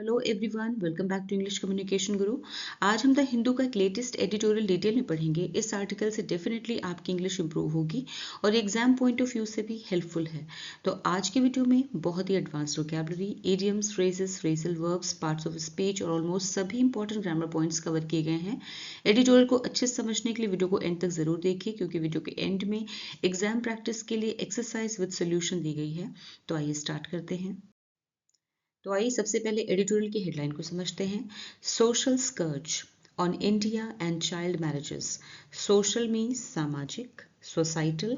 Hello everyone, welcome back to English communication guru. आज हम the Hindu का एक लेटेस्ट एडिटोरियल डिटेल में पढ़ेंगे। इस आर्टिकल से डेफिनेटली आपकी इंग्लिश इंप्रूव होगी और एग्जाम पॉइंट ऑफ व्यू से भी हेल्पफुल है। तो आज की वीडियो में बहुत ही advance vocabulary, idioms, phrases, phrasal verbs, parts of speech और ऑलमोस्ट सभी इंपॉर्टेंट ग्रामर पॉइंट्स कवर किए गए हैं। एडिटोरियल को अच्छे से समझने के लिए वीडियो को एंड तक जरूर देखिए, क्योंकि वीडियो के एंड में एग्जाम प्रैक्टिस के लिए एक्सरसाइज विद सोल्यूशन दी गई है। तो आइए स्टार्ट करते हैं। तो आइए सबसे पहले एडिटोरियल की हेडलाइन को समझते हैं। Social scourge on India and child marriages. Social means सामाजिक, सोसाइटल।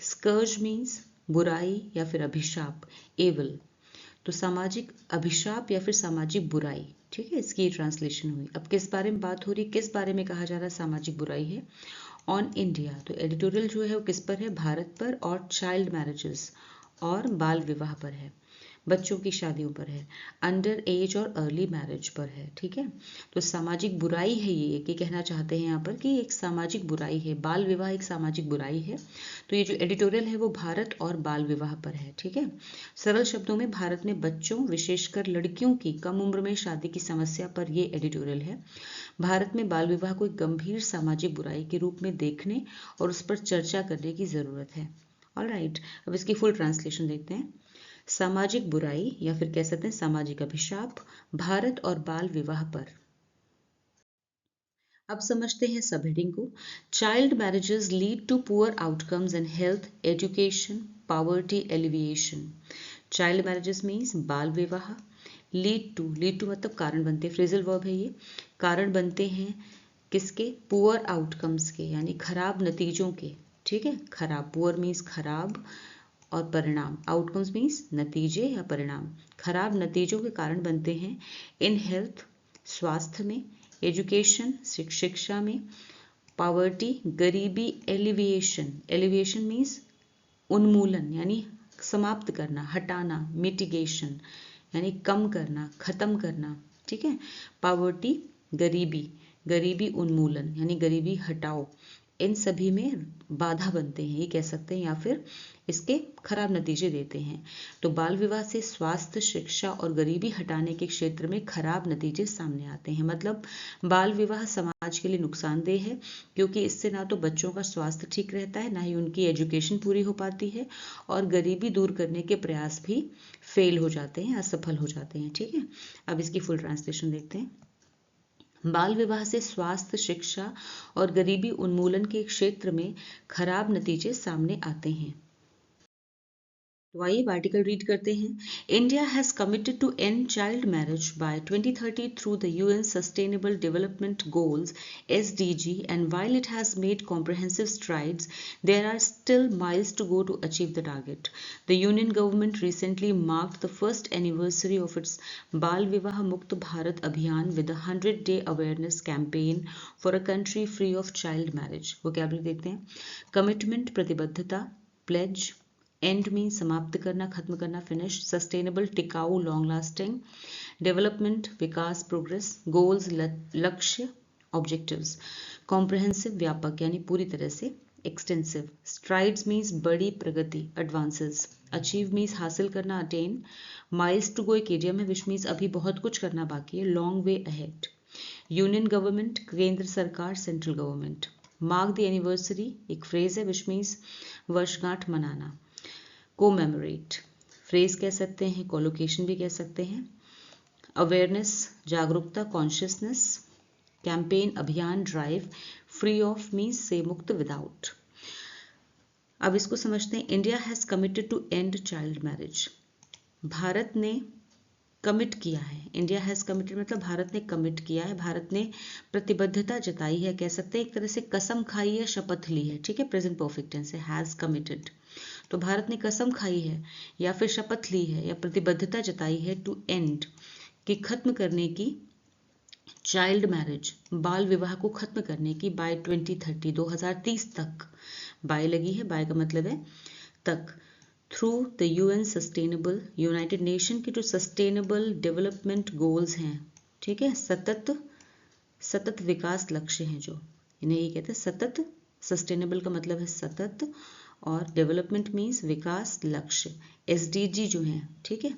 स्कर्ज मीन्स बुराई या फिर अभिशाप, एवल। तो सामाजिक अभिशाप या फिर सामाजिक बुराई, ठीक है, इसकी ट्रांसलेशन हुई। अब किस बारे में बात हो रही, किस बारे में कहा जा रहा है सामाजिक बुराई है? ऑन इंडिया, तो एडिटोरियल जो है वो किस पर है? भारत पर। और चाइल्ड मैरिजेस, और बाल विवाह पर है, बच्चों की शादियों पर है। अंडर एज और अर्ली मैरिज पर है, ठीक है। तो सामाजिक बुराई है ये कि कहना चाहते हैं यहाँ पर कि एक सामाजिक बुराई है, बाल विवाह एक सामाजिक बुराई है। तो ये जो एडिटोरियल है वो भारत और बाल विवाह पर है, ठीक है। सरल शब्दों में भारत में बच्चों, विशेषकर लड़कियों की कम उम्र में शादी की समस्या पर ये एडिटोरियल है। भारत में बाल विवाह को एक गंभीर सामाजिक बुराई के रूप में देखने और उस पर चर्चा करने की जरूरत है। ऑलराइट, अब इसकी फुल ट्रांसलेशन देखते हैं। सामाजिक बुराई या फिर कह सकते हैं सामाजिक अभिशाप, भारत और बाल विवाह पर। अब समझते हैं सब हेडिंग को। Child marriages lead to poor outcomes in health, education, poverty alleviation. Child marriages means बाल विवाह। लीड टू मतलब कारण बनते, फ्रेजल वर्ब है ये। कारण बनते हैं किसके? पुअर आउटकम्स के, यानी खराब नतीजों के, ठीक है। खराब, पुअर मीन्स खराब, और परिणाम, आउटकम्स मीन्स नतीजे या परिणाम, खराब नतीजों के कारण बनते हैं। इन हेल्थ, स्वास्थ्य में। एजुकेशन, शिक्षा में। पॉवर्टी, गरीबी। एलिविएशन मीन्स उन्मूलन, यानी समाप्त करना, हटाना। मिटिगेशन यानी कम करना, खत्म करना, ठीक है। पॉवर्टी, गरीबी उन्मूलन यानी गरीबी हटाओ। इन सभी में बाधा बनते हैं, ये कह सकते हैं, या फिर इसके खराब नतीजे देते हैं। तो बाल विवाह से स्वास्थ्य, शिक्षा और गरीबी हटाने के क्षेत्र में खराब नतीजे सामने आते हैं। मतलब बाल विवाह समाज के लिए नुकसानदेह है, क्योंकि इससे ना तो बच्चों का स्वास्थ्य ठीक रहता है, ना ही उनकी एजुकेशन पूरी हो पाती है, और गरीबी दूर करने के प्रयास भी फेल हो जाते हैं, असफल हो जाते हैं, ठीक है। अब इसकी फुल ट्रांसलेशन देखते हैं। बाल विवाह से स्वास्थ्य, शिक्षा और गरीबी उन्मूलन के क्षेत्र में खराब नतीजे सामने आते हैं। तो आइए आर्टिकल रीड करते हैं। India has committed to end child marriage by 2030 through the UN sustainable development goals (SDG), and while it has made comprehensive strides, there are still miles to go to achieve the target. The union government recently marked the first anniversary of its Bal Vivah Mukt Bharat Abhiyan with a 100-day awareness campaign for a country free of child marriage. Vocabulary देखते हैं। Commitment, प्रतिबद्धता। Pledge, and mean समाप्त करना, खत्म करना, finish. Sustainable, टिकाऊ, long lasting. Development, विकास, progress. Goals, लक्ष्य, objectives. Comprehensive, व्यापक यानी पूरी तरह से। एक्सटेंसिव। स्ट्राइड्स मीन्स बड़ी प्रगति, एडवांसेस। अचीव मीन्स हासिल करना, अटेन। माइल्स टू गो एक इडियम है विच मीन्स अभी बहुत कुछ करना बाकी है, long way ahead. Union government, केंद्र सरकार, central government. Mark the anniversary एक फ्रेज है विच मीन्स वर्षगांठ मनाना। कोमेमोरेट फ्रेज कह सकते हैं, कोलोकेशन भी कह सकते हैं। अवेयरनेस जागरूकता, कॉन्शियसनेस। कैंपेन अभियान, ड्राइव। फ्री ऑफ मीन्स से मुक्त, विदाउट। अब इसको समझते हैं। India has committed to end child marriage. भारत ने कमिट किया है, इंडिया हैज कमिटेड मतलब भारत ने कमिट किया है, भारत ने प्रतिबद्धता जताई है, कह सकते हैं एक तरह से कसम खाई है, शपथ ली है, ठीक है। प्रेजेंट परफेक्ट टेंस है, हैज कमिटेड। तो भारत ने कसम खाई है या फिर शपथ ली है या प्रतिबद्धता जताई है टू एंड कि खत्म करने की, चाइल्ड मैरिज बाल विवाह को खत्म करने की, बाय 2030 2030 तक। बाय लगी है, बाय का मतलब है तक। Through the UN sustainable, United nation के जो सस्टेनेबल डेवलपमेंट गोल्स हैं, ठीक है, सतत विकास लक्ष्य हैं जो, इन्हें ये कहते हैं सतत। सस्टेनेबल का मतलब है सतत, और डेवलपमेंट मीन्स विकास लक्ष्य, SDG जो हैं, ठीक है,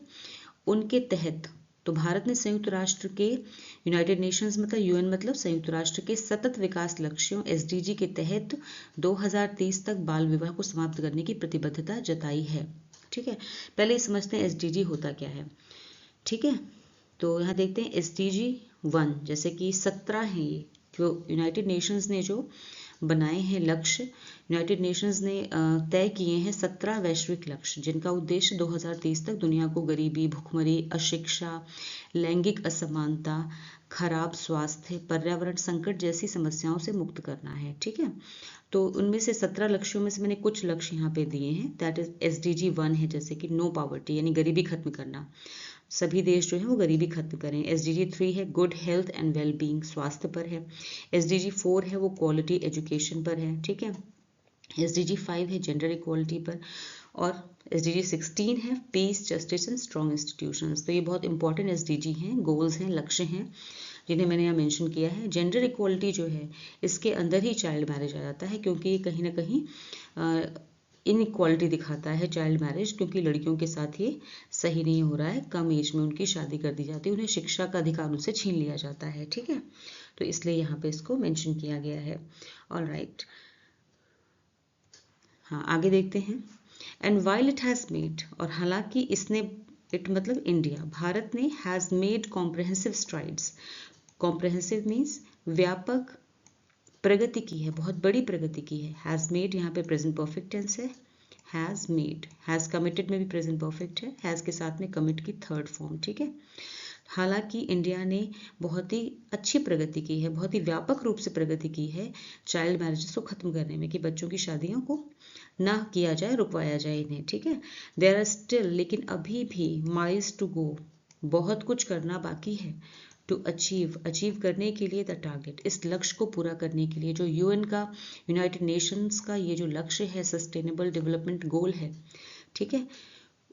उनके तहत तो भारत ने संयुक्त राष्ट्र के यूनाइटेड नेशंस मतलब यूएन मतलब संयुक्त राष्ट्र के सतत विकास लक्ष्यों एसडीजी के तहत 2030 तक बाल विवाह को समाप्त करने की प्रतिबद्धता जताई है। ठीक है, पहले समझते हैं एसडीजी होता क्या है। ठीक है, तो यहाँ देखते हैं एसडीजी 1 जैसे कि 17 हैं ये जो यूनाइटेड नेशंस ने जो बनाए हैं लक्ष्य। यूनाइटेड नेशंस ने तय किए हैं 17 वैश्विक लक्ष्य जिनका उद्देश्य 2030 तक दुनिया को गरीबी, भुखमरी, अशिक्षा, लैंगिक असमानता, खराब स्वास्थ्य, पर्यावरण संकट जैसी समस्याओं से मुक्त करना है। ठीक है, तो उनमें से 17 लक्ष्यों में से मैंने कुछ लक्ष्य यहाँ पे दिए हैं। दैट इज एसडीजी 1 है जैसे कि नो पॉवर्टी यानी गरीबी खत्म करना, सभी देश जो है वो गरीबी खत्म करें। एसडीजी 3 है good health and well being, स्वास्थ्य पर है। एसडीजी 4 है वो क्वालिटी एजुकेशन पर है। ठीक है, एसडीजी 5 है जेंडर इक्वालिटी पर, और एसडीजी 16 है peace, justice and strong institutions. तो ये बहुत इंपॉर्टेंट एसडीजी हैं, गोल्स हैं, लक्ष्य हैं जिन्हें मैंने यहाँ मेंशन किया है। जेंडर इक्वालिटी जो है इसके अंदर ही चाइल्ड मैरिज आ जाता है क्योंकि ये कहीं ना कहीं इनइक्वालिटी दिखाता है चाइल्ड मैरिज, क्योंकि लड़कियों के साथ ये सही नहीं हो रहा है, कम एज में उनकी शादी कर दी जाती है, उन्हें शिक्षा का अधिकार उनसे छीन लिया जाता है। ठीक है, तो इसलिए यहाँ पे इसको मेंशन किया गया है। ऑलराइट, हाँ आगे देखते हैं। And while it has made, और हालांकि इसने, इट मतलब इंडिया, भारत ने has made comprehensive strides. Comprehensive means व्यापक प्रगति की है, बहुत बड़ी प्रगति की है। हैज़ मेड यहाँ पे प्रेजेंट परफेक्ट टेंस है। हैज़ मेड, हैज़ कमिटेड में भी प्रेजेंट परफेक्ट है, हैज़ के साथ में कमिट की थर्ड फॉर्म। ठीक है, हालांकि इंडिया ने बहुत ही अच्छी प्रगति की है, बहुत ही व्यापक रूप से प्रगति की है चाइल्ड मैरिजेस को खत्म करने में, कि बच्चों की शादियों को ना किया जाए, रुकवाया जाए इन्हें। ठीक है, देयर आर स्टिल, लेकिन अभी भी माइल्स टू गो, बहुत कुछ करना बाकी है। टू अचीव करने के लिए, द टारगेट, इस लक्ष्य को पूरा करने के लिए जो यूएन का, यूनाइटेड नेशंस का ये जो लक्ष्य है, सस्टेनेबल डेवलपमेंट गोल है, ठीक है,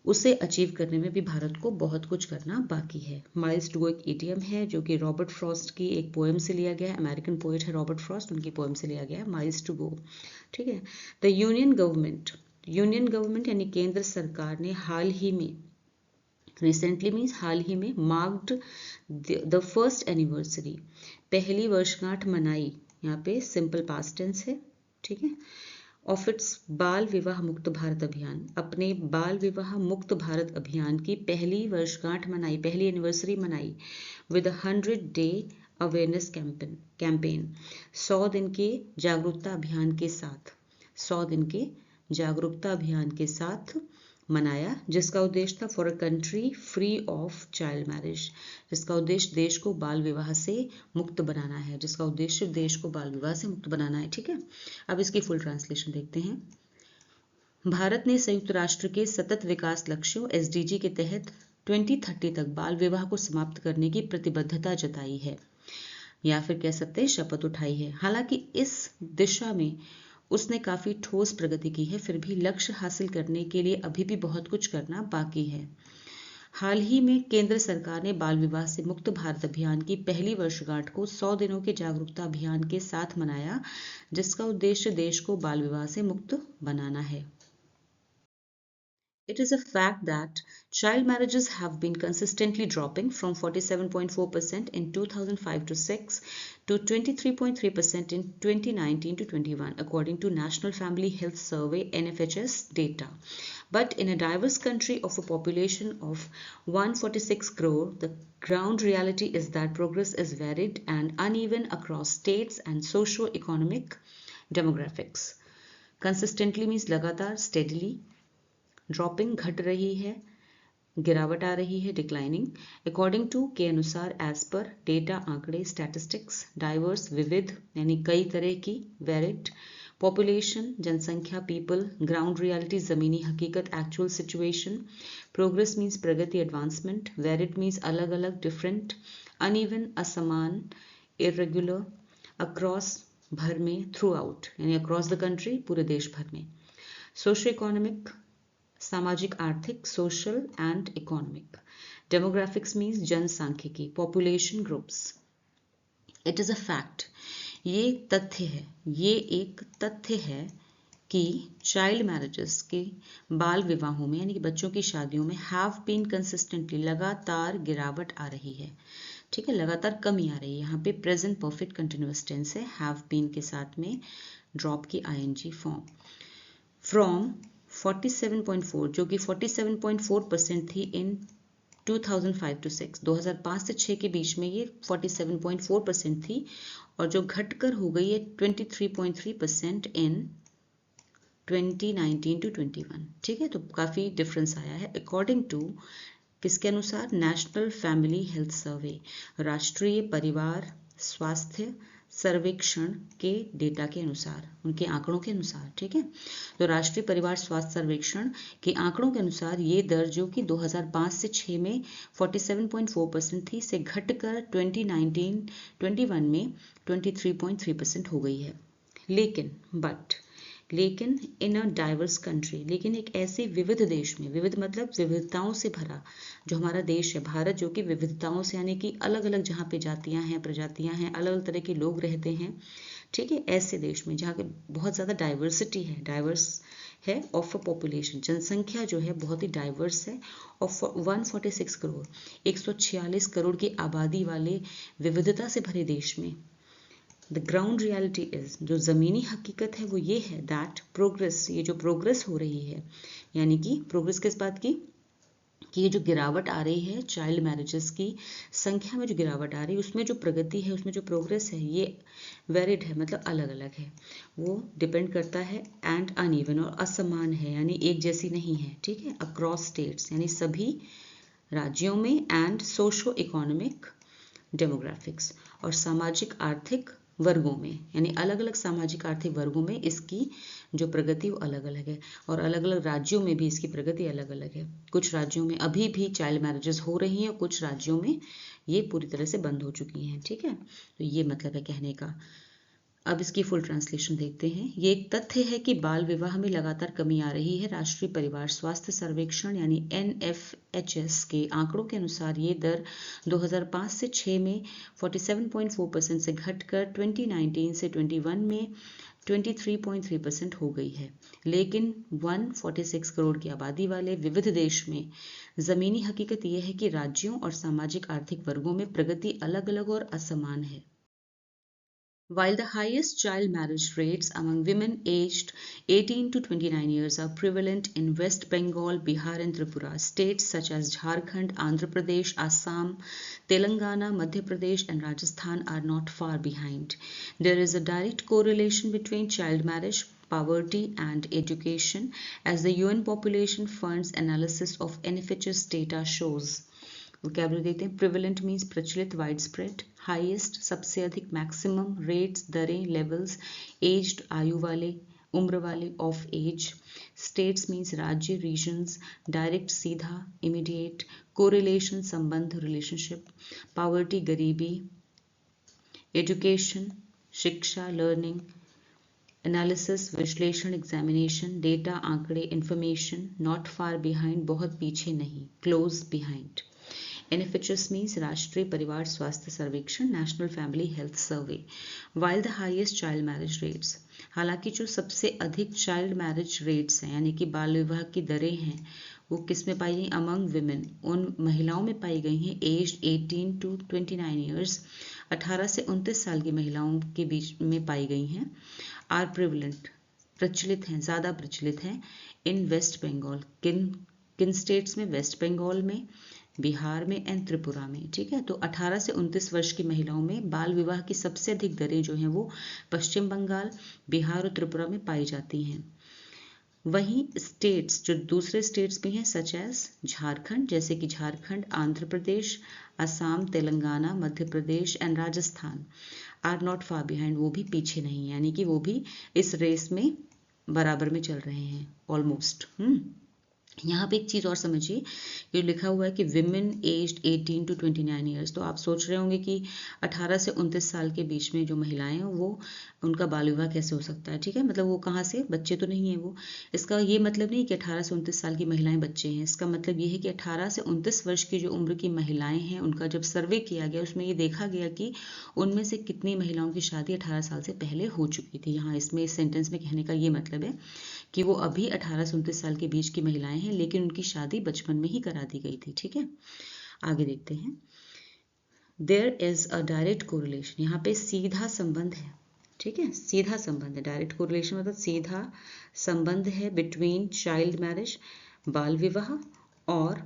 उसे अचीव करने में भी भारत को बहुत कुछ करना बाकी है। माइल्स टू गो एक ईडियम है जो कि रॉबर्ट फ्रॉस्ट की एक पोएम से लिया गया है, अमेरिकन पोएट है रॉबर्ट फ्रॉस्ट, उनकी पोएम से लिया गया है माइल्स टू गो। ठीक है, द यूनियन गवर्नमेंट यानी केंद्र सरकार ने हाल ही में, रिसेंटली मीन्स हाल ही में, मार्क्ड द फर्स्ट एनिवर्सरी, पहली वर्षगांठ मनाई, यहाँ पे सिंपल पास्ट टेंस है। ठीक है, ऑफ इट्स बाल विवाह मुक्त भारत अभियान, अपने बाल विवाह मुक्त भारत अभियान की पहली वर्षगांठ मनाई, पहली एनिवर्सरी मनाई, विद 100 डे अवेयरनेस कैंपेन, 100 दिन के जागरूकता अभियान के साथ, 100 दिन के जागरूकता अभियान के साथ मनाया, जिसका उद्देश्य था for a country free of child marriage, जिसका उद्देश्य देश को बाल विवाह से मुक्त बनाना है, जिसका उद्देश्य देश को बाल विवाह से मुक्त बनाना है। ठीक है, अब इसकी फुल ट्रांसलेशन देखते हैं। भारत ने संयुक्त राष्ट्र के सतत विकास लक्ष्यों एसडीजी के तहत 2030 तक बाल विवाह को समाप्त करने की प्रतिबद्धता जताई है, या फिर कह सकते हैं शपथ उठाई है। हालांकि इस दिशा में उसने काफी ठोस प्रगति की है, फिर भी लक्ष्य हासिल करने के लिए अभी भी बहुत कुछ करना बाकी है। हाल ही में केंद्र सरकार ने बाल विवाह से मुक्त भारत अभियान की पहली वर्षगांठ को 100 दिनों के जागरूकता अभियान के साथ मनाया, जिसका उद्देश्य देश को बाल विवाह से मुक्त बनाना है। It is a fact that child marriages have been consistently dropping from 47.4% in 2005 to 6 to 23.3% in 2019 to 21, according to National Family Health Survey (NFHS) data. But in a diverse country of a population of 146 crore, the ground reality is that progress is varied and uneven across states and socio-economic demographics. Consistently means लगातार, steadily, dropping घट रही है, गिरावट आ रही है, declining, according to के अनुसार, as per, data आंकड़े, स्टैटिस्टिक्स, डाइवर्स विविध यानी कई तरह की, वेरिड, पॉपुलेशन जनसंख्या, पीपल, ग्राउंड रियलिटी जमीनी हकीकत, एक्चुअल सिचुएशन, प्रोग्रेस मीन्स प्रगति, एडवांसमेंट, वेरिड मीन्स अलग अलग, डिफरेंट, अनइवन असमान, इरेगुलर, अक्रॉस भर में, थ्रू आउट यानी अक्रॉस द कंट्री पूरे देश भर में, सोशो इकोनॉमिक सामाजिक आर्थिक, social and economic, demographics means जनसांख्यिकी, population groups. It is a fact, ये तथ्य है, ये एक तथ्य है कि चाइल्ड मैरिजेस के बाल विवाहों में यानी कि बच्चों की शादियों में हैव बीन कंसिस्टेंटली लगातार गिरावट आ रही है। ठीक है, लगातार कमी आ रही है। यहाँ पे प्रेजेंट परफेक्ट कंटिन्यूअस टेंस है, हैव बीन के साथ में ड्रॉप की आईएनजी फॉर्म। फ्रॉम 47.4 जो कि 47.4% थी इन 2005 to 6, 2005 से 6 के बीच में ये 47.4% थी और जो घटकर हो गई है 23.3% इन 2019 to 21। ठीक है, तो काफ़ी डिफरेंस आया है अकॉर्डिंग टू किसके अनुसार? नेशनल फैमिली हेल्थ सर्वे, राष्ट्रीय परिवार स्वास्थ्य सर्वेक्षण के डेटा के अनुसार, उनके आंकड़ों के अनुसार। ठीक है, तो राष्ट्रीय परिवार स्वास्थ्य सर्वेक्षण के आंकड़ों के अनुसार ये दर जो कि 2005 से 6 में 47.4% थी से घटकर 2019-21 में 23.3% हो गई है। लेकिन इन अ डाइवर्स कंट्री, लेकिन एक ऐसे विविध देश में, विविध मतलब विविधताओं से भरा जो हमारा देश है भारत, जो कि विविधताओं से यानी कि अलग अलग जहाँ पे जातियाँ हैं, प्रजातियाँ हैं, अलग अलग तरह के लोग रहते हैं। ठीक है, ऐसे देश में जहाँ के बहुत ज़्यादा डाइवर्सिटी है, डाइवर्स है ऑफ अ पॉपुलेशन, जनसंख्या जो है बहुत ही डाइवर्स है, ऑफ 146 करोड़ 146 करोड़ की आबादी वाले विविधता से भरे देश में द ग्राउंड रियलिटी इज, जो ज़मीनी हकीकत है वो ये है दैट प्रोग्रेस, ये जो प्रोग्रेस हो रही है, यानी कि प्रोग्रेस किस बात की कि ये जो गिरावट आ रही है चाइल्ड मैरिजेस की संख्या में, जो गिरावट आ रही है उसमें जो प्रगति है, उसमें जो प्रोग्रेस है ये वेरिड है, मतलब अलग अलग है, वो डिपेंड करता है एंड अनइवन और असमान है, यानी एक जैसी नहीं है। ठीक है, अक्रॉस स्टेट्स यानी सभी राज्यों में, एंड सोशो इकोनॉमिक डेमोग्राफिक्स और सामाजिक आर्थिक वर्गों में, यानी अलग अलग सामाजिक आर्थिक वर्गों में इसकी जो प्रगति वो अलग अलग है और अलग अलग राज्यों में भी इसकी प्रगति अलग अलग है। कुछ राज्यों में अभी भी चाइल्ड मैरिजेस हो रही हैं और कुछ राज्यों में ये पूरी तरह से बंद हो चुकी हैं। ठीक है, तो ये मतलब है कहने का। अब इसकी फुल ट्रांसलेशन देखते हैं। ये एक तथ्य है कि बाल विवाह में लगातार कमी आ रही है। राष्ट्रीय परिवार स्वास्थ्य सर्वेक्षण यानी NFHS के आंकड़ों के अनुसार ये दर 2005 से 6 में 47.4% से घटकर 2019 से 21 में 23.3% हो गई है। लेकिन 146 करोड़ की आबादी वाले विविध देश में ज़मीनी हकीकत यह है कि राज्यों और सामाजिक आर्थिक वर्गों में प्रगति अलग अलग और असमान है। While the highest child marriage rates among women aged 18 to 29 years are prevalent in West Bengal, Bihar and Tripura, states such as Jharkhand, Andhra Pradesh, Assam, Telangana, Madhya Pradesh and Rajasthan are not far behind. There is a direct correlation between child marriage, poverty and education, as the UN Population Fund's analysis of NFHS data shows. Vocabulary देखते हैं। Prevalent means प्रचलित, wide spread, highest सबसे अधिक, maximum, rates दरें, levels, aged आयु वाले, उम्र वाले, ऑफ एज, स्टेट्स मीन्स राज्य, रीजन्स, डायरेक्ट सीधा, इमीडिएट, कोरिलेशन संबंध, रिलेशनशिप, पावर्टी गरीबी, एजुकेशन शिक्षा, लर्निंग, एनालिसिस विश्लेषण, एग्जामिनेशन, डेटा आंकड़े, इंफॉर्मेशन, नॉट फार बिहाइंड बहुत पीछे नहीं, क्लोज बिहाइंड। NFHS means राष्ट्रीय परिवार स्वास्थ्य सर्वेक्षण, national family health survey. While the highest child marriage rates, हालांकि जो सबसे अधिक चाइल्ड मैरिज रेट्स हैं यानी कि बाल विवाह की दरें हैं वो किस में पाई गई? अमंग विमेन, उन महिलाओं में पाई गई हैं एज 18 to 29 ईयर्स, 18 से 29 साल की महिलाओं के बीच में पाई गई हैं। आर प्रिवलेंट, प्रचलित हैं, ज़्यादा प्रचलित हैं। इन वेस्ट बंगाल, किन स्टेट्स में? वेस्ट बंगाल में, बिहार में एंड त्रिपुरा में। ठीक है, तो 18 से 29 वर्ष की महिलाओं में बाल विवाह की सबसे अधिक दरें जो हैं वो पश्चिम बंगाल, बिहार और त्रिपुरा में पाई जाती हैं। वहीं स्टेट्स जो दूसरे स्टेट्स भी हैं सच एज झारखंड, जैसे कि Jharkhand, Andhra Pradesh, Assam, Telangana, Madhya Pradesh and Rajasthan are not far behind, वो भी पीछे नहीं, यानी कि वो भी इस रेस में बराबर में चल रहे हैं ऑलमोस्ट। यहाँ पे एक चीज़ और समझिए, ये लिखा हुआ है कि विमेन एज्ड 18 to 29 ईयर्स। तो आप सोच रहे होंगे कि 18 से 29 साल के बीच में जो महिलाएं हैं वो उनका बाल विवाह कैसे हो सकता है। ठीक है, मतलब वो कहाँ से, बच्चे तो नहीं है वो। इसका ये मतलब नहीं कि 18 से 29 साल की महिलाएं बच्चे हैं। इसका मतलब ये है कि 18 से 29 वर्ष की जो उम्र की महिलाएं हैं उनका जब सर्वे किया गया उसमें ये देखा गया कि उनमें से कितनी महिलाओं की शादी 18 साल से पहले हो चुकी थी। यहाँ इसमें इस सेंटेंस में कहने का ये मतलब है कि वो अभी 18 से 29 साल के बीच की महिलाएं हैं, लेकिन उनकी शादी बचपन में ही करा दी गई थी। ठीक है, आगे देखते हैं। There is a direct correlation, यहाँ पे सीधा संबंध है। ठीक है, सीधा संबंध है। डायरेक्ट कोरिलेशन मतलब सीधा संबंध है बिटवीन चाइल्ड मैरिज, बाल विवाह, और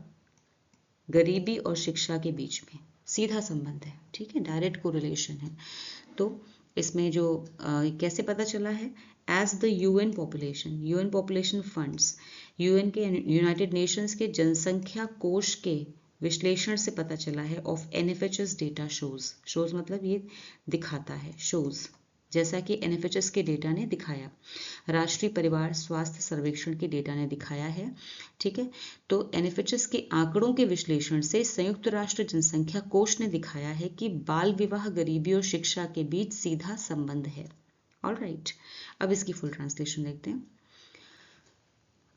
गरीबी और शिक्षा के बीच में सीधा संबंध है। ठीक है, डायरेक्ट कोरिलेशन है। तो इसमें जो कैसे पता चला है, as the UN population funds, UN के यूनाइटेड नेशंस के जनसंख्या कोष के विश्लेषण से पता चला है ऑफ एनएफएचएस डेटा शोज मतलब ये दिखाता है, शोज, जैसा कि एनएफएचएस के डेटा ने दिखाया, राष्ट्रीय परिवार स्वास्थ्य सर्वेक्षण के डेटा ने दिखाया है। ठीक है, तो एनएफएचएस के आंकड़ों के विश्लेषण से संयुक्त राष्ट्र जनसंख्या कोष ने दिखाया है कि बाल विवाह गरीबी और शिक्षा के बीच सीधा संबंध है। ऑलराइट, अब इसकी फुल ट्रांसलेशन देखते हैं।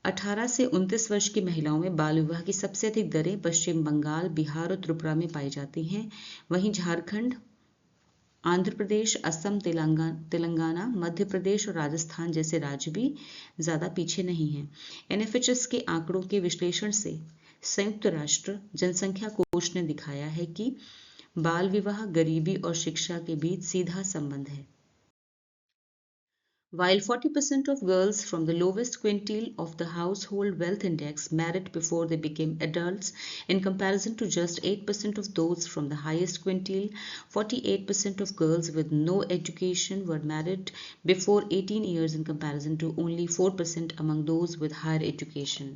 18 से 29 वर्ष की महिलाओं में बाल विवाह की सबसे अधिक दरें पश्चिम बंगाल, बिहार और त्रिपुरा में पाई जाती हैं। वहीं झारखंड, आंध्र प्रदेश, असम, तेलंगाना, मध्य प्रदेश और राजस्थान जैसे राज्य भी ज़्यादा पीछे नहीं हैं। एनएफएचएस के आंकड़ों के विश्लेषण से संयुक्त राष्ट्र जनसंख्या कोष ने दिखाया है कि बाल विवाह गरीबी और शिक्षा के बीच सीधा संबंध है। While 40% of girls from the lowest quintile of the household wealth index married before they became adults, in comparison to just 8% of those from the highest quintile, 48% of girls with no education were married before 18 years in comparison to only 4% among those with higher education.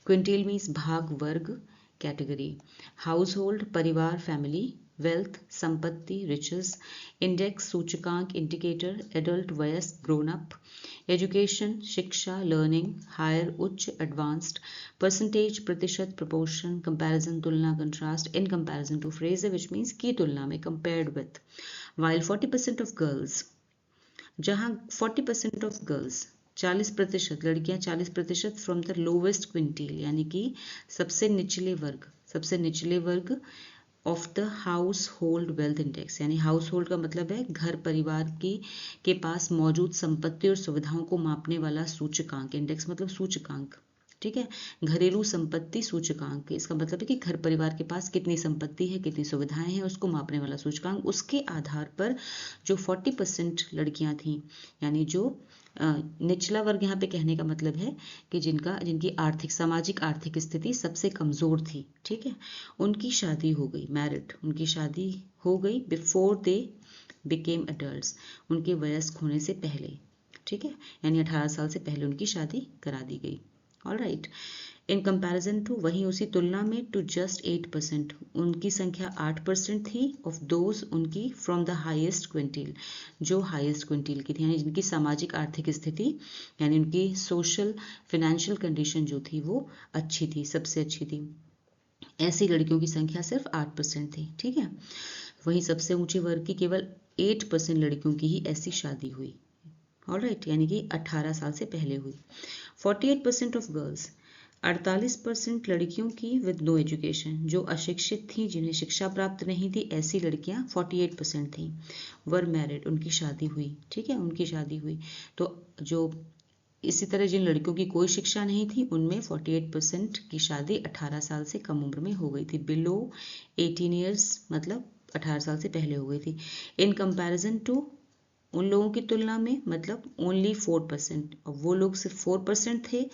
Quintile means भाग वर्ग, category, household परिवार family, wealth संपत्ति riches, index सूचकांक indicator adult वयस्क grown up, education शिक्षा learning higher उच्च advanced, percentage प्रतिशत proportion, comparison तुलना contrast, in comparison to phrase which means की तुलना में compared with, while 40% of girls, जहाँ 40% ऑफ गर्ल्स 40% लड़कियां 40% फ्रॉम द लोवेस्ट क्विंटील यानी कि सबसे निचले वर्ग of the house hold wealth index, यानी हाउस होल्ड का मतलब है घर परिवार की के पास मौजूद संपत्ति और सुविधाओं को मापने वाला सूचकांक, इंडेक्स मतलब सूचकांक। ठीक है, घरेलू संपत्ति सूचकांक, इसका मतलब है कि घर परिवार के पास कितनी संपत्ति है, कितनी सुविधाएं हैं, उसको मापने वाला सूचकांक। उसके आधार पर जो 40% लड़कियां थीं, यानी जो निचला वर्ग, यहाँ पे कहने का मतलब है कि जिनकी आर्थिक सामाजिक आर्थिक स्थिति सबसे कमजोर थी, ठीक है, उनकी शादी हो गई, मैरिड, उनकी शादी हो गई बिफोर दे बिकेम अडल्ट्स, उनके वयस्क होने से पहले। ठीक है, यानी 18 साल से पहले उनकी शादी करा दी गई। ऑलराइट, इन कंपैरिजन टू, वहीं उसी तुलना में, टू जस्ट 8%, उनकी संख्या 8% थी, ऑफ दोज, उनकी, फ्रॉम द हाईएस्ट क्विंटील, जो हाईएस्ट क्विंटील की थी, यानी जिनकी सामाजिक आर्थिक स्थिति यानी उनकी सोशल फाइनेंशियल कंडीशन जो थी वो अच्छी थी, सबसे अच्छी थी। ऐसी लड़कियों की संख्या सिर्फ 8% थी। ठीक है, वहीं सबसे ऊंचे वर्ग की केवल 8% लड़कियों की ही ऐसी शादी हुई। ऑलराइट, यानी कि 18 साल से पहले हुई। 48% ऑफ गर्ल्स, 48% लड़कियों की विद नो एजुकेशन, जो अशिक्षित थी, जिन्हें शिक्षा प्राप्त नहीं थी, ऐसी लड़कियां 48% थी, वर मैरिड, उनकी शादी हुई। ठीक है, उनकी शादी हुई। तो जो इसी तरह जिन लड़कियों की कोई शिक्षा नहीं थी उनमें 48% की शादी 18 साल से कम उम्र में हो गई थी, बिलो 18 ईयर्स मतलब 18 साल से पहले हो गई थी। इन कंपैरिजन टू, उन लोगों की तुलना में, मतलब ओनली 4%, और वो लोग सिर्फ 4% थे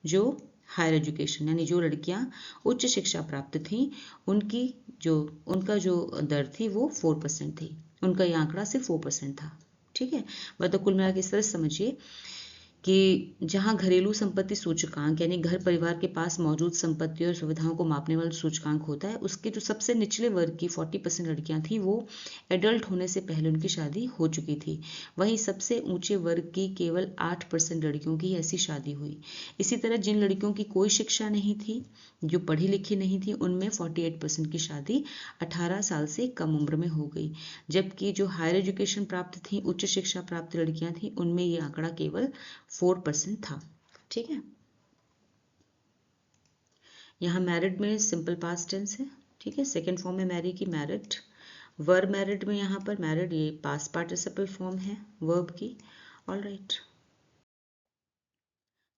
जो हायर एजुकेशन, यानी जो लड़कियां उच्च शिक्षा प्राप्त थीं, उनका जो दर थी वो 4% थी, उनका ये आंकड़ा सिर्फ 4% था। ठीक है, मतलब कुल मिला के इस तरह समझिए कि जहां घरेलू संपत्ति सूचकांक यानी घर परिवार के पास मौजूद संपत्ति और सुविधाओं को मापने वाला सूचकांक होता है, उसके जो सबसे निचले वर्ग की 40% लड़कियां थी वो एडल्ट होने से पहले उनकी शादी हो चुकी थी। वहीं सबसे ऊंचे वर्ग की केवल 8% लड़कियों की ऐसी शादी हुई। इसी तरह जिन लड़कियों की कोई शिक्षा नहीं थी, जो पढ़ी लिखी नहीं थी, उनमें 48% की शादी 18 साल से कम उम्र में हो गई। जबकि जो हायर एजुकेशन प्राप्त थी, उच्च शिक्षा प्राप्त लड़कियां थी, उनमें ये आंकड़ा केवल 4% था। ठीक है, यहाँ मैरिड में सिंपल पास्ट टेंस है। ठीक है, सेकेंड फॉर्म में मैरी की मैरिड, वर मैरिड में यहाँ पर मैरिड ये पास्ट पार्टिसिपल फॉर्म है वर्ब की। All right.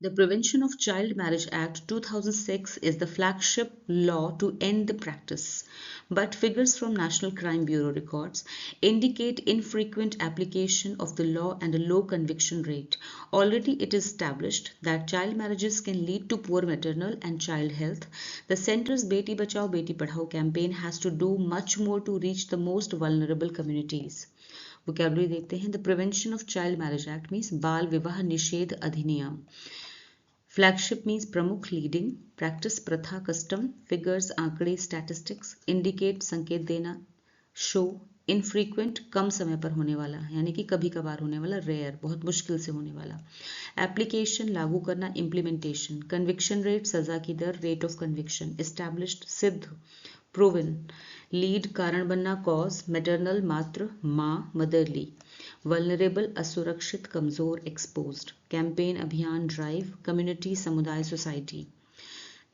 The Prevention of Child Marriage Act 2006 is the flagship law to end the practice, but figures from National Crime Bureau records indicate infrequent application of the law and a low conviction rate. Already it is established that child marriages can lead to poor maternal and child health. The center's Beti Bachao Beti Padhao campaign has to do much more to reach the most vulnerable communities. Vocabulary देखते हैं। The Prevention of Child Marriage Act means बाल विवाह निषेध अधिनियम। Flagship means प्रमुख, leading, practice प्रथा custom, figures आंकड़े statistics, indicate संकेत देना, शो, इनफ्रीक्वेंट कम समय पर होने वाला यानी कि कभी कभार होने वाला, रेयर बहुत मुश्किल से होने वाला, एप्लीकेशन लागू करना, इम्प्लीमेंटेशन, कन्विक्शन रेट सजा की दर, रेट ऑफ कन्विक्शन, एस्टैब्लिश्ड सिद्ध, प्रूवन, लीड कारण बनना, कॉज, मैटरनल मात्र, माँ मदरली, वल्नरेबल असुरक्षित कमजोर एक्सपोज्ड, कैंपेन अभियान ड्राइव, कम्युनिटी समुदाय society.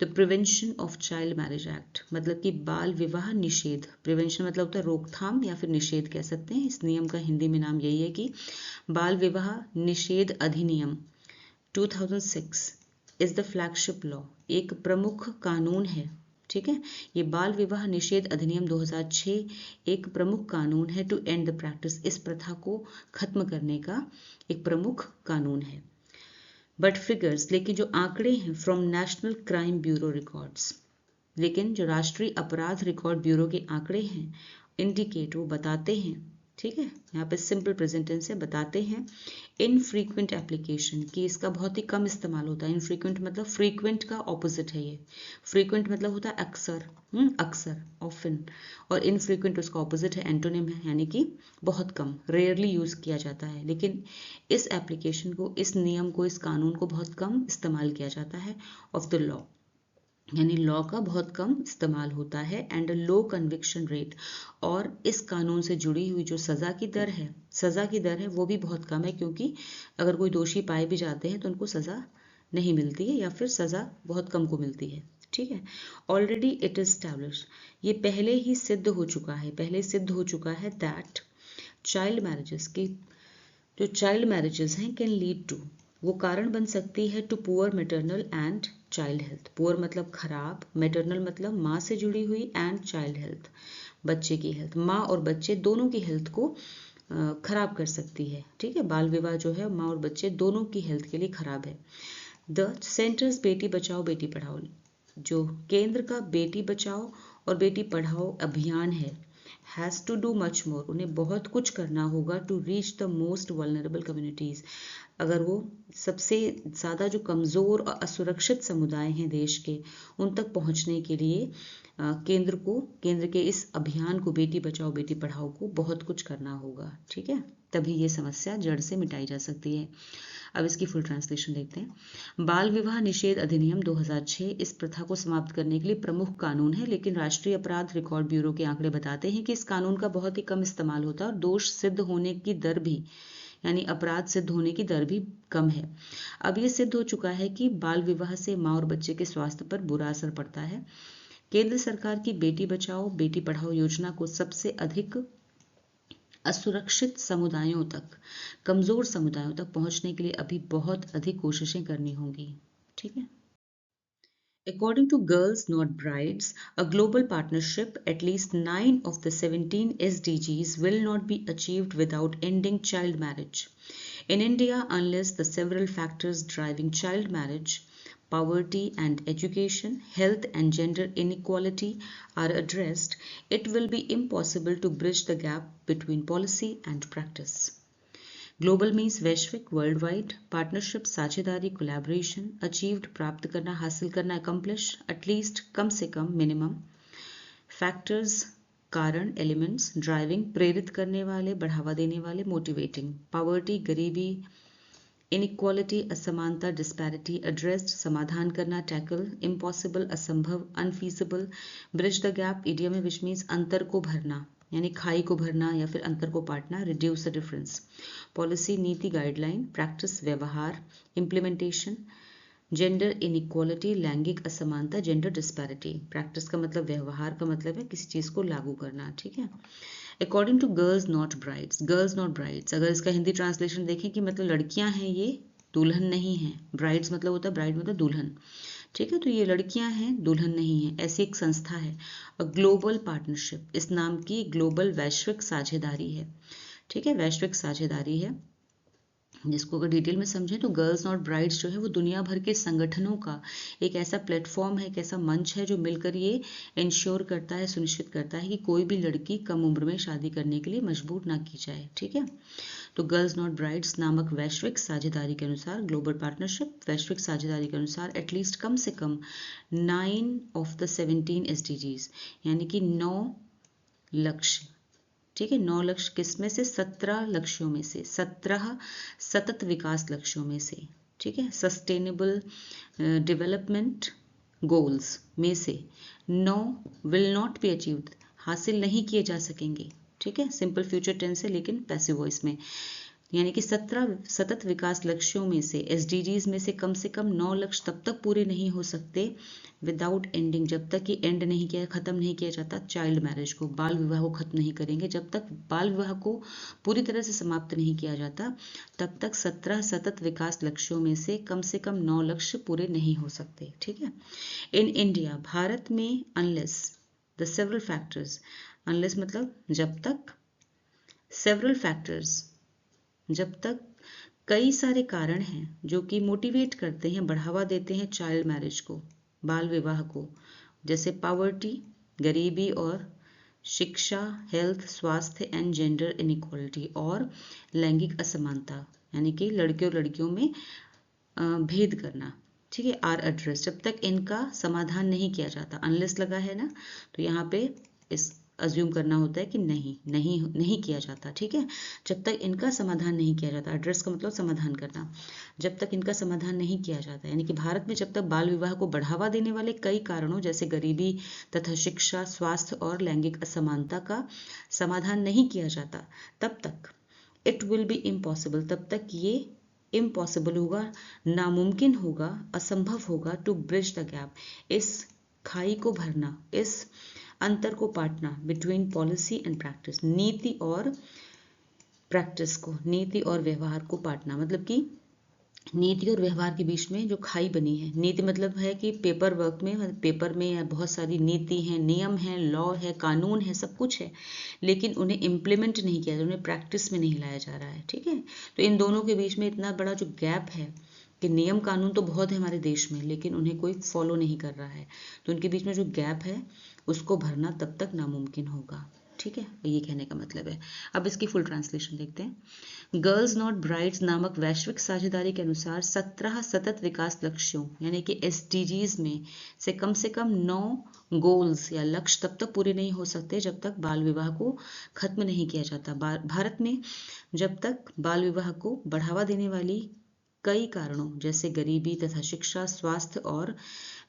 The prevention of child marriage act मतलब कि बाल विवाह निषेध, प्रिवेंशन मतलब होता है रोकथाम या फिर निषेध कह सकते हैं। इस नियम का हिंदी में नाम यही है कि बाल विवाह निषेध अधिनियम 2006 इज द फ्लैगशिप लॉ, एक प्रमुख कानून है। ठीक है, ये बाल विवाह निषेध अधिनियम 2006 एक प्रमुख कानून है टू एंड द प्रैक्टिस, इस प्रथा को खत्म करने का एक प्रमुख कानून है। बट फिगर्स लेकिन जो आंकड़े हैं from national crime bureau records, लेकिन जो राष्ट्रीय अपराध रिकॉर्ड ब्यूरो के आंकड़े हैं, इंडिकेट वो बताते हैं। ठीक है, यहाँ पे सिंपल प्रेजेंट टेंस है, बताते हैं इनफ्रीक्वेंट एप्लीकेशन कि इसका बहुत ही कम इस्तेमाल होता है। इनफ्रीक्वेंट मतलब फ्रीक्वेंट का ऑपोजिट है ये। फ्रीक्वेंट मतलब होता है अक्सर, अक्सर ऑफन, और इनफ्रीक्वेंट उसका ऑपोजिट है, एंटोनिम है, यानी कि बहुत कम, रेयरली यूज किया जाता है। लेकिन इस एप्लीकेशन को, इस नियम को, इस कानून को बहुत कम इस्तेमाल किया जाता है ऑफ द लॉ, यानी लॉ का बहुत कम इस्तेमाल होता है। एंड लो कन्विक्शन रेट, और इस कानून से जुड़ी हुई जो सज़ा की दर है वो भी बहुत कम है, क्योंकि अगर कोई दोषी पाए भी जाते हैं तो उनको सज़ा नहीं मिलती है या फिर सज़ा बहुत कम को मिलती है। ठीक है, ऑलरेडी इट इज स्टैब्लिश, ये पहले ही सिद्ध हो चुका है दैट चाइल्ड मैरिजेस की, जो चाइल्ड मैरिजेस हैं कैन लीड टू, वो कारण बन सकती है to poor maternal and child health. Poor मतलब खराब, मैटरनल मतलब माँ से जुड़ी हुई, एंड चाइल्ड हेल्थ बच्चे की हेल्थ, माँ और बच्चे दोनों की हेल्थ को खराब कर सकती है। ठीक है, बाल विवाह जो है माँ और बच्चे दोनों की हेल्थ के लिए खराब है। द सेंटर्स बेटी बचाओ बेटी पढ़ाओ, जो केंद्र का बेटी बचाओ और बेटी पढ़ाओ अभियान है, has to do much more, उन्हें बहुत कुछ करना होगा to reach the most vulnerable communities, अगर वो सबसे ज़्यादा जो कमज़ोर और असुरक्षित समुदाय हैं देश के, उन तक पहुंचने के लिए केंद्र के इस अभियान को, बेटी बचाओ बेटी पढ़ाओ को बहुत कुछ करना होगा। ठीक है, तभी ये समस्या जड़ से मिटाई जा सकती है। अब इसकी फुल ट्रांसलेशन देखते हैं। बाल विवाह निषेध अधिनियम 2006 इस प्रथा को समाप्त करने के लिए प्रमुख कानून है, लेकिन राष्ट्रीय अपराध रिकॉर्ड ब्यूरो के आंकड़े बताते हैं कि इस कानून का बहुत ही कम इस्तेमाल होता है और दोष सिद्ध होने की दर भी, यानी अपराध सिद्ध होने की दर भी कम है। अब ये सिद्ध हो चुका है कि बाल विवाह से माँ और बच्चे के स्वास्थ्य पर बुरा असर पड़ता है। केंद्र सरकार की बेटी बचाओ बेटी पढ़ाओ योजना को सबसे अधिक असुरक्षित समुदायों तक, कमजोर समुदायों तक पहुंचने के लिए अभी बहुत अधिक कोशिशें करनी होंगी। ठीक है, According to Girls Not Brides, a global partnership, at least 9 of the 17 SDGs will not be achieved without ending child marriage. In India, unless the several factors driving child marriage, poverty and education, health and gender inequality are addressed, it will be impossible to bridge the gap between policy and practice. Global means वैश्विक, world wide, partnership साझेदारी, collaboration, achieved प्राप्त करना, हासिल करना, accomplish, at least कम से कम, minimum, factors कारण, एलिमेंट्स, ड्राइविंग प्रेरित करने वाले, बढ़ावा देने वाले, मोटिवेटिंग, पॉवर्टी गरीबी, इनइक्वालिटी असमानता, डिस्पैरिटी, एड्रेस्ड समाधान करना, टैकल, इम्पॉसिबल असंभव, unfeasible, bridge the gap, idiom which means अंतर को भरना यानी खाई को भरना या फिर अंतर को Patna, reduce the difference, policy नीति गाइडलाइन, प्रैक्टिस व्यवहार, इम्प्लीमेंटेशन, जेंडर इनइक्वालिटी लैंगिक असमानता, जेंडर डिस्पैरिटी, प्रैक्टिस का मतलब व्यवहार का मतलब है किसी चीज को लागू करना, ठीक है। According to girls not brides, girls not brides अगर इसका हिंदी ट्रांसलेशन देखें कि मतलब लड़कियां हैं ये दुल्हन नहीं है, ब्राइड्स मतलब होता है ब्राइड मतलब दुल्हन, ठीक है, तो ये लड़कियां हैं दुल्हन नहीं है, ऐसी एक संस्था है। और ग्लोबल पार्टनरशिप इस नाम की ग्लोबल वैश्विक साझेदारी है, ठीक है, वैश्विक साझेदारी है, जिसको अगर डिटेल में समझें तो गर्ल्स नॉट ब्राइड्स जो है वो दुनिया भर के संगठनों का एक ऐसा प्लेटफॉर्म है, एक ऐसा मंच है जो मिलकर ये इंश्योर करता है, सुनिश्चित करता है कि कोई भी लड़की कम उम्र में शादी करने के लिए मजबूर ना की जाए, ठीक है। तो गर्ल्स नॉट ब्राइड्स नामक वैश्विक साझेदारी के अनुसार, ग्लोबल पार्टनरशिप वैश्विक साझेदारी के अनुसार एटलीस्ट कम से कम 9 ऑफ द 17 SDGs यानी कि 9 लक्ष्य, ठीक है, 9 लक्ष्य किसमें से, 17 लक्ष्यों में से, 17 सतत विकास लक्ष्यों में से, ठीक है, सस्टेनेबल डेवलपमेंट गोल्स में से 9 विल नॉट बी अचीव्ड हासिल नहीं किए जा सकेंगे, ठीक है, सिंपल फ्यूचर टेंस है लेकिन पैसिव वॉइस में, यानी कि 17 सतत विकास लक्ष्यों में से SDGs में से कम 9 लक्ष्य तब तक पूरे नहीं हो सकते विदाउट एंडिंग, जब तक कि एंड नहीं किया, खत्म नहीं किया जाता चाइल्ड मैरिज को, बाल विवाह को खत्म नहीं करेंगे, जब तक बाल विवाह को पूरी तरह से समाप्त नहीं किया जाता तब तक 17 सतत विकास लक्ष्यों में से कम 9 लक्ष्य पूरे नहीं हो सकते, ठीक है। इन इंडिया भारत में unless the several factors, unless मतलब जब तक, सेवरल फैक्टर्स जब तक कई सारे कारण हैं जो कि मोटिवेट करते हैं, बढ़ावा देते हैं चाइल्ड मैरिज को, बाल विवाह को, जैसे पावर्टी गरीबी और शिक्षा, हेल्थ स्वास्थ्य एंड जेंडर इनइक्वालिटी और लैंगिक असमानता यानी कि लड़के और लड़कियों में भेद करना, ठीक है, आर एड्रेस, जब तक इनका समाधान नहीं किया जाता, अनलेस लगा है ना, तो यहाँ पे इस अज्यूम करना होता है कि नहीं किया जाता, ठीक है, जब तक इनका समाधान नहीं किया जाता, एड्रेस का मतलब समाधान करना, जब तक इनका समाधान नहीं किया जाता, यानी कि भारत में जब तक बाल विवाह को बढ़ावा देने वाले कई कारणों जैसे गरीबी तथा शिक्षा, स्वास्थ्य और लैंगिक असमानता का समाधान नहीं किया जाता, तब तक इट विल बी इम्पॉसिबल, तब तक ये इम्पॉसिबल होगा, नामुमकिन होगा, असंभव होगा टू ब्रिज द गैप, इस खाई को भरना, इस अंतर को Patna, between policy and practice, नीति और प्रैक्टिस को, नीति और व्यवहार को पाटना, मतलब कि नीति और व्यवहार के बीच में जो खाई बनी है, नीति मतलब है कि पेपर वर्क में, पेपर में बहुत सारी नीति हैं, नियम हैं, लॉ है, कानून है, सब कुछ है, लेकिन उन्हें इम्प्लीमेंट नहीं किया जा रहा, उन्हें प्रैक्टिस में नहीं लाया जा रहा है, ठीक है। तो इन दोनों के बीच में इतना बड़ा जो गैप है कि नियम कानून तो बहुत है हमारे देश में लेकिन उन्हें कोई फॉलो नहीं कर रहा है, तो उनके बीच में जो गैप है उसको भरना तब तक नामुमकिन होगा, ठीक है, ये कहने का मतलब है। अब इसकी फुल ट्रांसलेशन देखते हैं। गर्ल्स नॉट ब्राइड्स नामक वैश्विक साझेदारी के अनुसार 17 सतत विकास लक्ष्यों यानी कि SDGs में से कम 9 गोल्स या लक्ष्य तब तक पूरे नहीं हो सकते जब तक बाल विवाह को खत्म नहीं किया जाता। भारत में जब तक बाल विवाह को बढ़ावा देने वाली कई कारणों जैसे गरीबी तथा शिक्षा, स्वास्थ्य और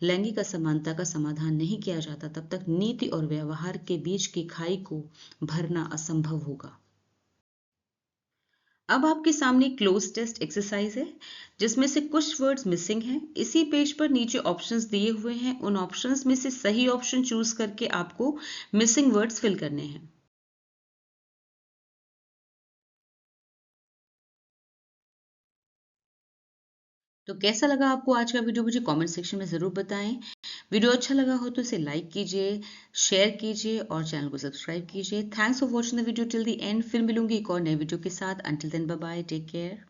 लैंगिक असमानता का समाधान नहीं किया जाता, तब तक नीति और व्यवहार के बीच की खाई को भरना असंभव होगा। अब आपके सामने क्लोज टेस्ट एक्सरसाइज है जिसमें से कुछ वर्ड्स मिसिंग हैं। इसी पेज पर नीचे ऑप्शंस दिए हुए हैं, उन ऑप्शंस में से सही ऑप्शन चूज करके आपको मिसिंग वर्ड्स फिल करने हैं। तो कैसा लगा आपको आज का वीडियो, मुझे कमेंट सेक्शन में ज़रूर बताएं। वीडियो अच्छा लगा हो तो इसे लाइक कीजिए, शेयर कीजिए और चैनल को सब्सक्राइब कीजिए। Thanks for watching the video till the end. फिर मिलूंगी एक और नए वीडियो के साथ। Until then bye bye, take care.